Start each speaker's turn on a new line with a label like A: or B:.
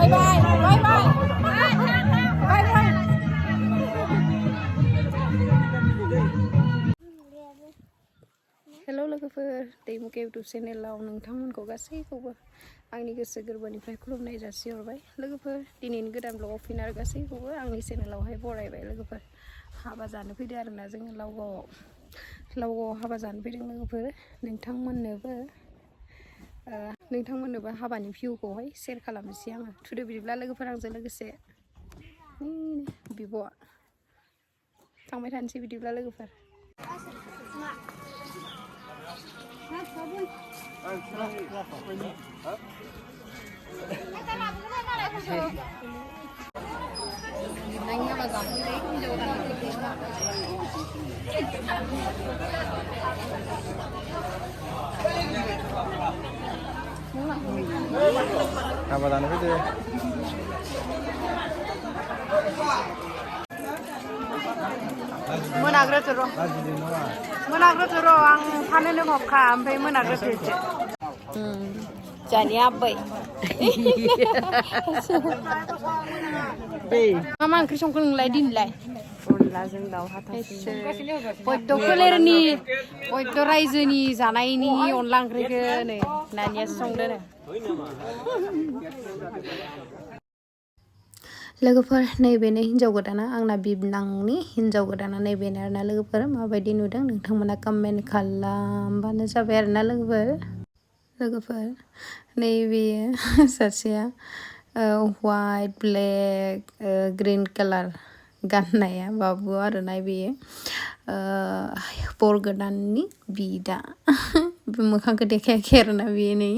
A: faibai, faibai, faibai. Hello लोगोफोर दैमु YouTube चेनेलाव नोंथांमोनखौ गासैखौबो आंनि गोसो गोरबोनिफ्राय खुलुमनाय जासिहरबाय लोगोफोर दिनैनि गोदान ब्लगाव फैनाय गासैखौबो आंनि चेनेलावहाय बरायबाय लोगोफोर हाबा जानो फैदो आरोना जोङो लावगावआव हाबा जानो फैदों लोगोफोर नोंथांमोननोबो हाबानि भिउखौहाय शेयार खालामनोसै आङो थुदो बिदिब्ला लोगोफोर आंजों लोगोसे बिब'आ थांबाय थानोसै बिदिब्ला लोगोफोर bibwnangni haba जाफैबाय हिनजाव
B: हाबा जानो फैदो
A: मोनाग्रोथो र' आं फानोनो माबखा ओमफ्राय मोनाग्रोथो जानि आबै मा ओंख्रि संखो नोंलाय दिनैलाय
C: अनलाजों दाउ हाथासै
A: बयद' फोलेरनि बयद' रायजोनि जानायनि अनला ओंख्रिखौ नै नानियासो संदों लोगोफोर नैबेनो हिनजाव गोदाना आंना बिबनांनि हिनजाव गोदाना नैबेनो आरोना लोगोफोर माबायदि नुदों नोंथांमोना कमेन्ट खालामबानो जाबाय आरोना लोगोफोर नैबे सासेया वाइट ब्लेक ग्रीन कालार गाननाया बाबु आरोना बेयो बर गोदाननि बिदा मोखांखौ देखायाखै आरोना बेयो नै